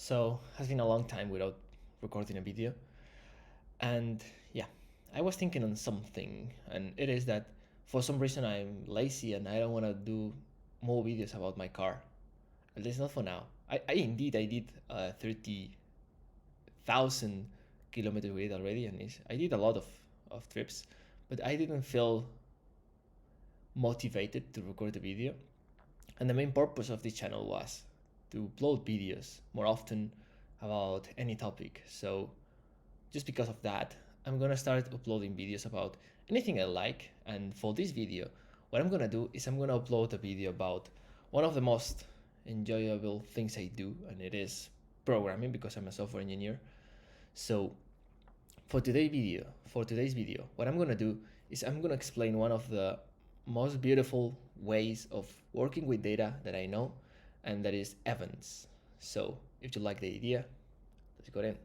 So has been a long time without recording a video. And yeah, I was thinking on something, and it is that for some reason I'm lazy and I don't want to do more videos about my car. At least not for now. I did 30,000 kilometers with it already, and I did a lot of trips, but I didn't feel motivated to record a video. And the main purpose of this channel was to upload videos more often about any topic. So just because of that, I'm gonna start uploading videos about anything I like. And for this video, what I'm gonna do is I'm gonna upload a video about one of the most enjoyable things I do, and it is programming because I'm a software engineer. So for today's video, what I'm gonna do is I'm gonna explain one of the most beautiful ways of working with data that I know, and that is events. So if you like the idea, let's go in.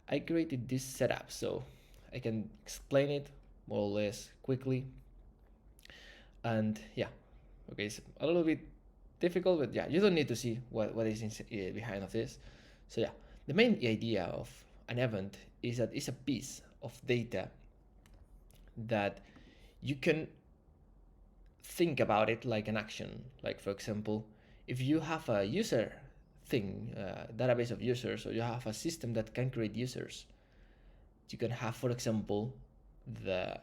I created this setup so I can explain it more or less quickly. And yeah, okay, it's a little bit difficult, but yeah, you don't need to see what is behind of this. So yeah, the main idea of an event is that it's a piece of data that you can think about it like an action. Like for example, if you have a user thing, database of users, or you have a system that can create users, you can have, for example,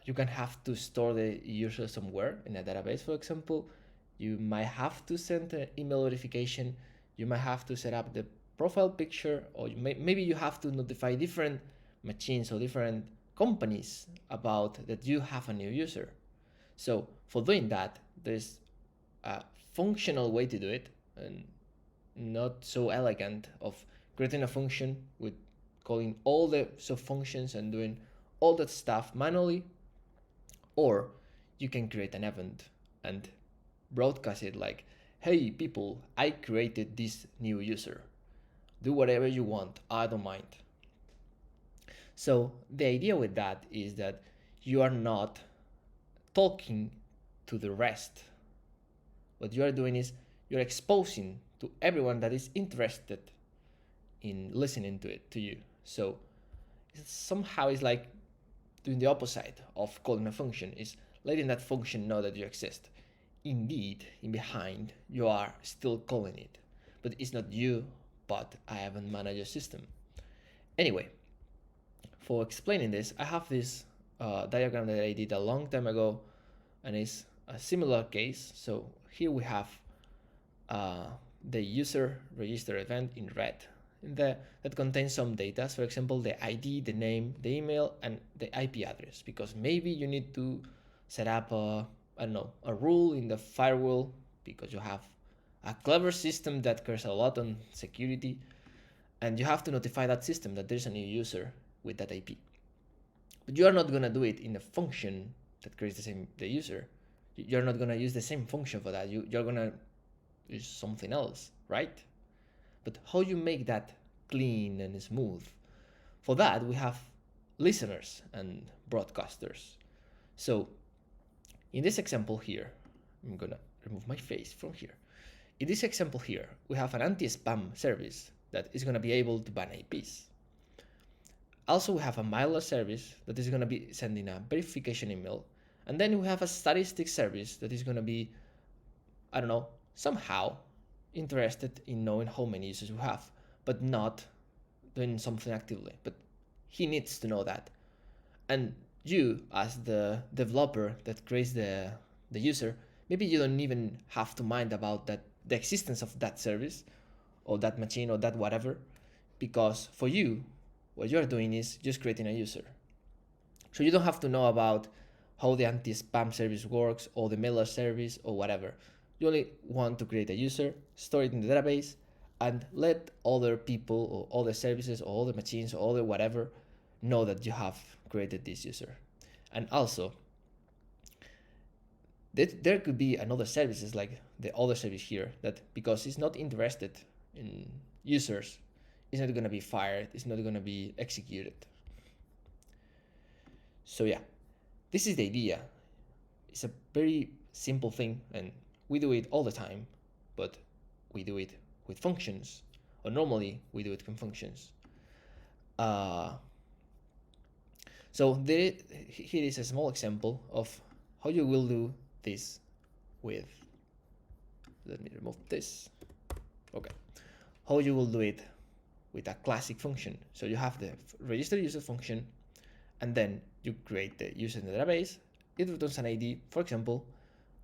you can have to store the user somewhere in a database. For example, you might have to send an email notification, you might have to set up the profile picture, or maybe you have to notify different machines or different companies about that you have a new user. So for doing that, there's a functional way to do it, and not so elegant, of creating a function with calling all the sub functions and doing all that stuff manually. Or you can create an event and broadcast it like, hey people, I created this new user, do whatever you want, I don't mind. So the idea with that is that you are not talking to the rest. What you are doing is you're exposing to everyone that is interested in listening to you. So somehow it's like doing the opposite of calling a function, is letting that function know that you exist. Indeed, in behind, you are still calling it, but it's not you, but I haven't managed your system. Anyway, for explaining this, I have this diagram that I did a long time ago, and it's a similar case. So here we have uh, the user register event in red, that contains some data. For example, the ID, the name, the email, and the IP address, because maybe you need to set up I don't know, a rule in the firewall because you have a clever system that cares a lot on security, and you have to notify that system that there's a new user with that IP. But you are not gonna do it in a function that creates the user. You're not gonna use the same function for that. You're gonna use something else, right? But how you make that clean and smooth? For that, we have listeners and broadcasters. So in this example here, I'm gonna remove my face from here. In this example here, we have an anti-spam service that is gonna be able to ban IPs. Also, we have a mailer service that is gonna be sending a verification email. And then we have a statistics service that is gonna be, I don't know, somehow interested in knowing how many users we have, but not doing something actively. But he needs to know that. And you, as the developer that creates the user, maybe you don't even have to mind about that, the existence of that service or that machine or that whatever, because for you, what you're doing is just creating a user. So you don't have to know about how the anti-spam service works or the mailer service or whatever. You only want to create a user, store it in the database, and let other people or other services or other machines or other whatever know that you have created this user. And also, there could be another services like the other service here that, because it's not interested in users, it's not going to be fired, it's not going to be executed. So yeah, this is the idea. It's a very simple thing, and we do it all the time, but we do it with functions or normally we do it from functions. So here is a small example of how you will do this with, let me remove this. Okay, how you will do it with a classic function. So you have the register user function, and then you create the user in the database. It returns an ID, for example.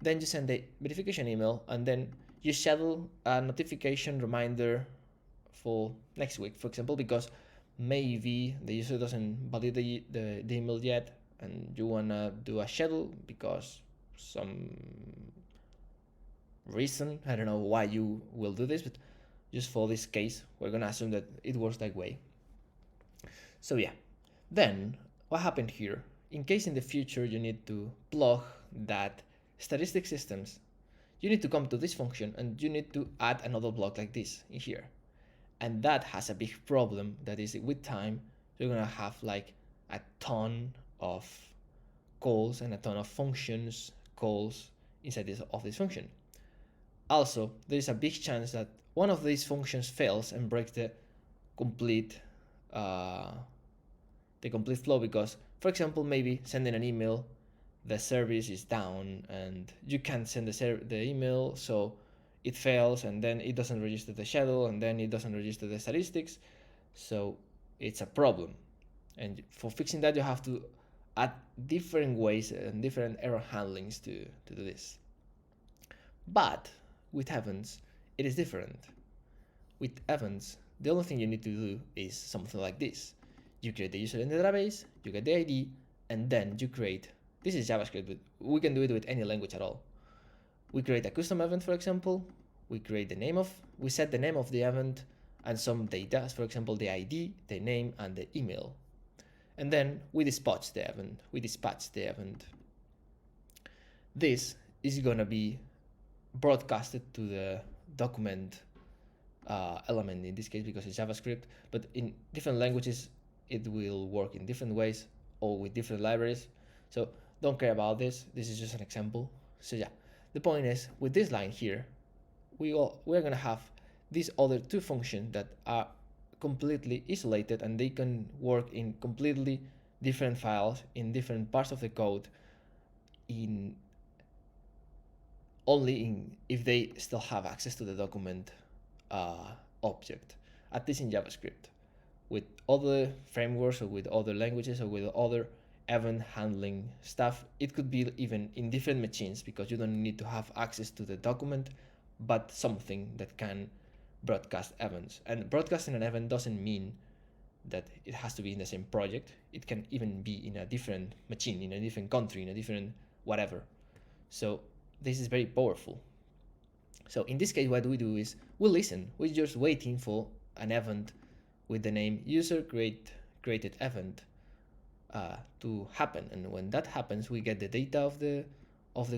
Then you send the verification email, and then you schedule a notification reminder for next week, for example, because maybe the user doesn't validate the email yet, and you wanna do a schedule because some reason, I don't know why you will do this, but just for this case, we're gonna assume that it works that way. So yeah, then what happened here? In case in the future you need to plug that statistic systems, you need to come to this function and you need to add another block like this in here. And that has a big problem, that is with time, you're gonna have like a ton of calls and a ton of functions calls inside of this function. Also, there is a big chance that one of these functions fails and breaks the complete flow, because, for example, maybe sending an email, the service is down and you can't send the email, so it fails, and then it doesn't register the schedule, and then it doesn't register the statistics, so it's a problem. And for fixing that, you have to add different ways and different error handlings to do this. But with Events, it is different. With Events, the only thing you need to do is something like this. You create the user in the database, you get the ID, and then you create, this is JavaScript, but we can do it with any language at all. We create a custom event, for example. We set the name of the event and some data, as for example, the ID, the name, and the email. And then we dispatch the event. This is gonna be broadcasted to the document element in this case because it's JavaScript, but in different languages it will work in different ways or with different libraries. So don't care about this. This is just an example. So yeah, the point is, with this line here, we're gonna have these other two functions that are completely isolated, and they can work in completely different files in different parts of the code, if they still have access to the document object, at least in JavaScript. With other frameworks or with other languages or with other event handling stuff, it could be even in different machines, because you don't need to have access to the document, but something that can broadcast events. And broadcasting an event doesn't mean that it has to be in the same project. It can even be in a different machine, in a different country, in a different whatever. So this is very powerful. So in this case, what we do is we listen. We're just waiting for an event with the name user created event to happen, and when that happens, we get the data of the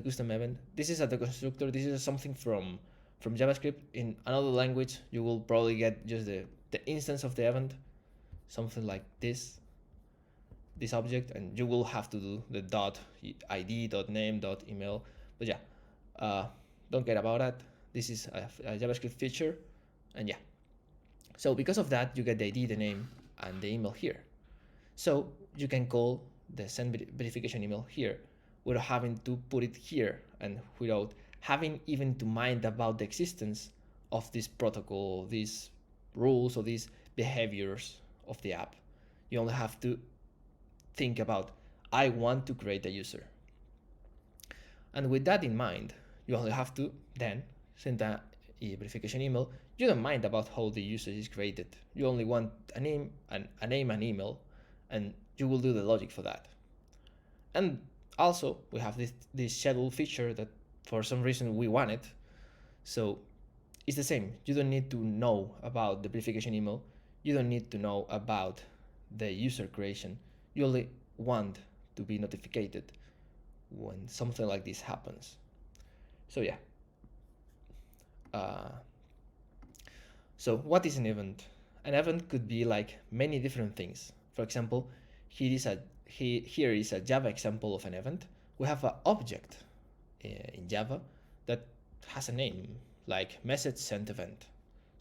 custom event. This is at the constructor. This is something from JavaScript. In another language, you will probably get just the instance of the event, something like this object, and you will have to do the .id, .name, .email. But yeah, don't care about that. This is a JavaScript feature, and yeah. So because of that, you get the ID, the name, and the email here. So you can call the send verification email here without having to put it here, and without having even to mind about the existence of this protocol, these rules, or these behaviors of the app. You only have to think about, I want to create a user. And with that in mind, you only have to then send a verification email. You don't mind about how the user is created. You only want a name and email, and you will do the logic for that. And also, we have this schedule feature that for some reason we want it. So it's the same. You don't need to know about the verification email. You don't need to know about the user creation. You only want to be notified when something like this happens. So yeah. So what is an event? An event could be like many different things. For example, here is a Java example of an event. We have an object in Java that has a name, like message sent event.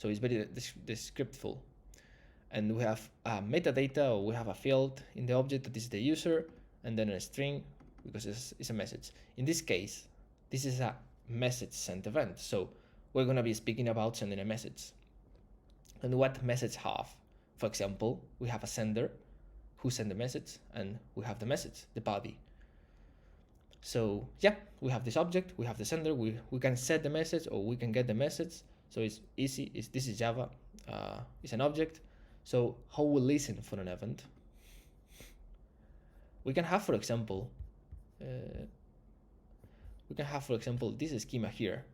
So it's very descriptful. And we have metadata, or we have a field in the object that is the user, and then a string because it's a message. In this case, this is a message sent event. So we're going to be speaking about sending a message. And what message have? For example, we have a sender who sent the message, and we have the message, the body. So yeah, we have this object, we have the sender, we can set the message or we can get the message. So it's easy. This is Java. It's an object. So how we listen for an event? We can have, for example, this schema here,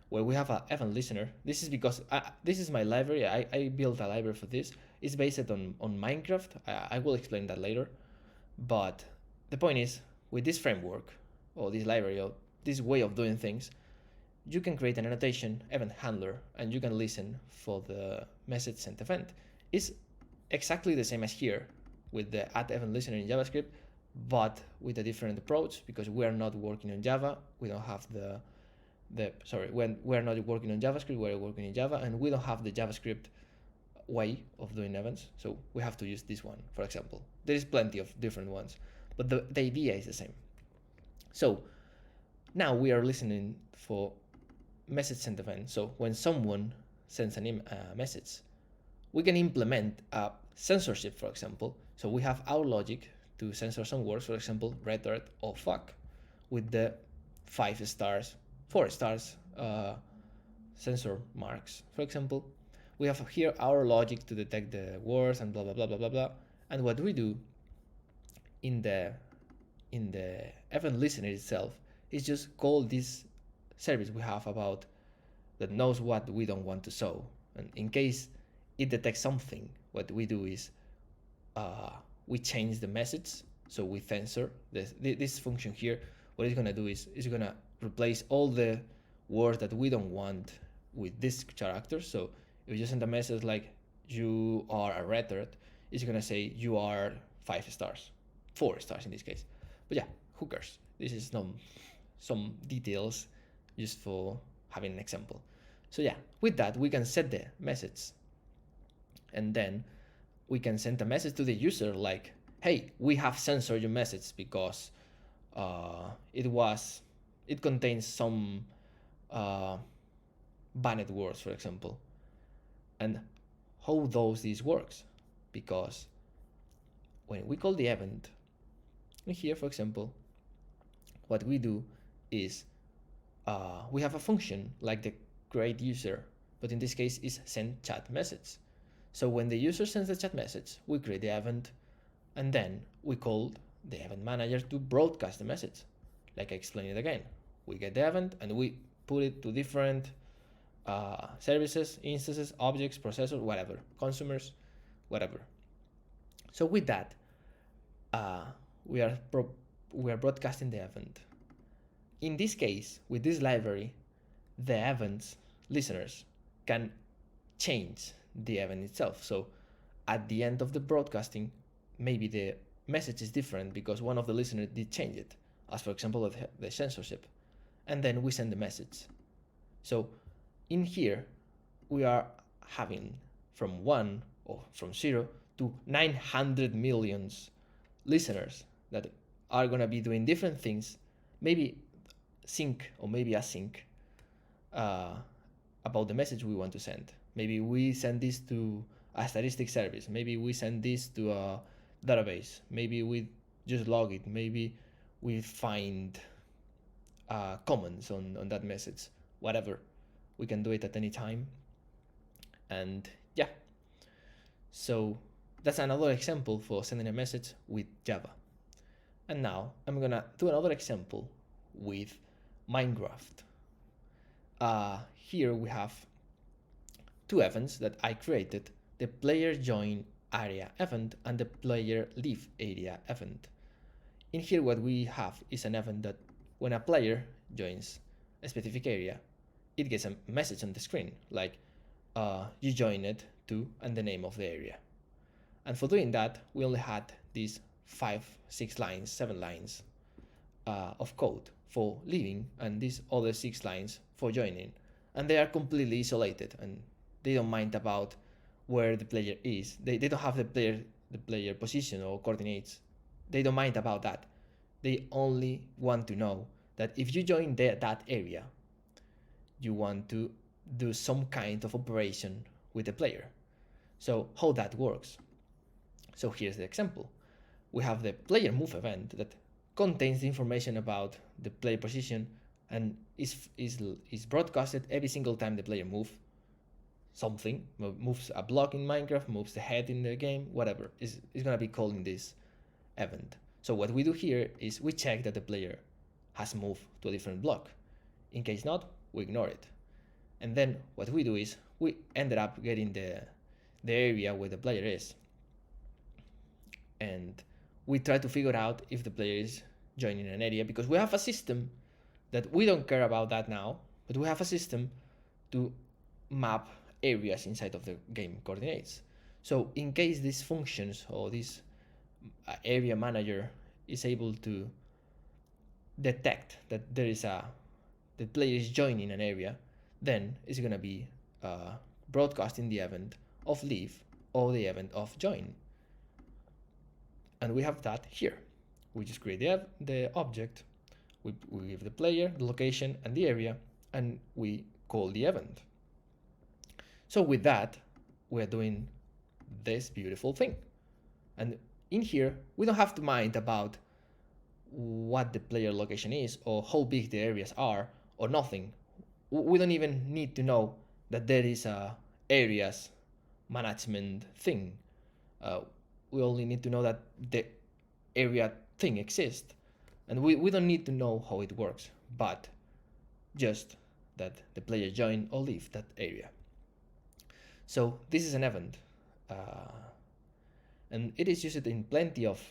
where we have an event listener. This is because this is my library. I built a library for this. It's based on Minecraft. I will explain that later. But the point is, with this framework, or this library, or this way of doing things, you can create an annotation event handler, and you can listen for the message sent event. It's exactly the same as here with the add event listener in JavaScript, but with a different approach, because we are not working on Java. We don't have when we're not working on JavaScript, we're working in Java, and we don't have the JavaScript way of doing events. So we have to use this one, for example. There is plenty of different ones, but the idea is the same. So now we are listening for message sent event. So when someone sends a message, we can implement a censorship, for example. So we have our logic to censor some words, for example, retard or fuck, with the 5 stars, 4 stars censor marks, for example. We have here our logic to detect the words and blah, blah, blah, blah, blah, blah. And what we do in the event listener itself is just call this service we have about that knows what we don't want to show. And in case it detects something, what we do is we change the message. So we censor this function here. What it's gonna do is it's gonna replace all the words that we don't want with this character. So if you send a message like you are a retard, it's gonna say you are 5 stars, 4 stars in this case. But yeah, who cares? This is some details just for having an example. So yeah, with that we can set the message, and then we can send a message to the user like, hey, we have censored your message because it contains some banned words, for example. And how does this works? Because when we call the event, here, for example, what we do is we have a function like the create user, but in this case is send chat message. So when the user sends the chat message, we create the event, and then we call the event manager to broadcast the message. Like I explained it again, we get the event and we put it to different services, instances, objects, processors, whatever, consumers, whatever. So with that, we are broadcasting the event. In this case, with this library, the events listeners can change the event itself. So at the end of the broadcasting, maybe the message is different because one of the listeners did change it, as for example the censorship, and then we send the message. So in here we are having from 1 or from 0 to 900 million listeners that are going to be doing different things, maybe sync or maybe async about the message we want to send. Maybe we send this to a statistic service, maybe we send this to a database, maybe we just log it, maybe we find comments on that message, whatever. We can do it at any time. And yeah, so that's another example for sending a message with Java. And now I'm gonna do another example with Minecraft. Here we have 2 events that I created, the player join area event and the player leave area event. In here what we have is an event that when a player joins a specific area, it gets a message on the screen like you joined to and the name of the area. And for doing that, we only had these 5, 6 lines, 7 lines of code for leaving and these other 6 lines for joining, and they are completely isolated. And they don't mind about where the player is. They don't have the player position or coordinates. They don't mind about that. They only want to know that if you join that area, you want to do some kind of operation with the player. So how that works. So here's the example. We have the player move event that contains the information about the player position and is broadcasted every single time the player moves something, moves a block in Minecraft, moves the head in the game, whatever, is gonna be called in this event. So what we do here is we check that the player has moved to a different block. In case not, we ignore it. And then what we do is we ended up getting the area where the player is. And we try to figure out if the player is joining an area, because we have a system that we don't care about that now, but we have a system to map areas inside of the game coordinates. So in case these functions or this area manager is able to detect that the player is joining an area, then it's going to be broadcasting the event of leave or the event of join. And we have that here. We just create the object, we give the player, the location, and the area, and we call the event. So with that, we're doing this beautiful thing. And in here, we don't have to mind about what the player location is or how big the areas are or nothing. We don't even need to know that there is a areas management thing. We only need to know that the area thing exists. And we don't need to know how it works, but just that the player join or leave that area. So this is an event, and it is used in plenty of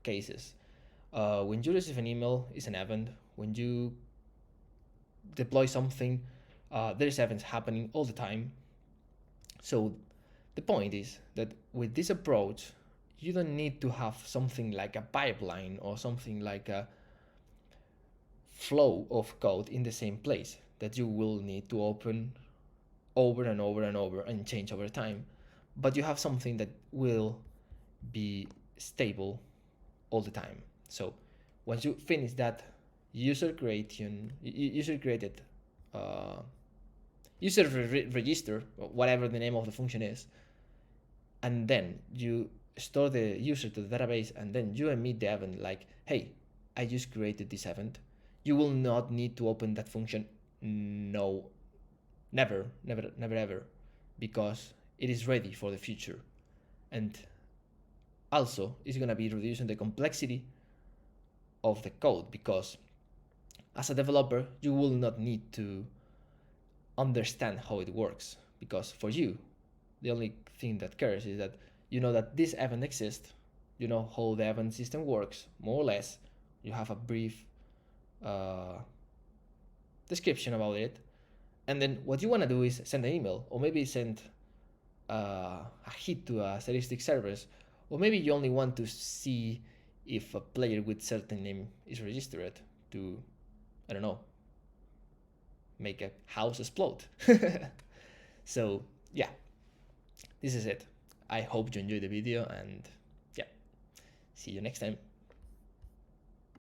cases. When you receive an email, it's an event. When you deploy something, there's events happening all the time. So the point is that with this approach, you don't need to have something like a pipeline or something like a flow of code in the same place that you will need to open over and over and over and change over time. But you have something that will be stable all the time. So once you finish that user created register, whatever the name of the function is, and then you store the user to the database, and then you emit the event like, hey, I just created this event. You will not need to open that function. No, never, ever, because it is ready for the future. And also, it's going to be reducing the complexity of the code, because as a developer, you will not need to understand how it works, because for you, the only thing that cares is that you know that this event exists, you know how the event system works, more or less, you have a brief description about it, and then what you want to do is send an email, or maybe send a hit to a statistic service, or maybe you only want to see if a player with certain name is registered to, I don't know, make a house explode. So yeah, this is it. I hope you enjoyed the video, and yeah, see you next time.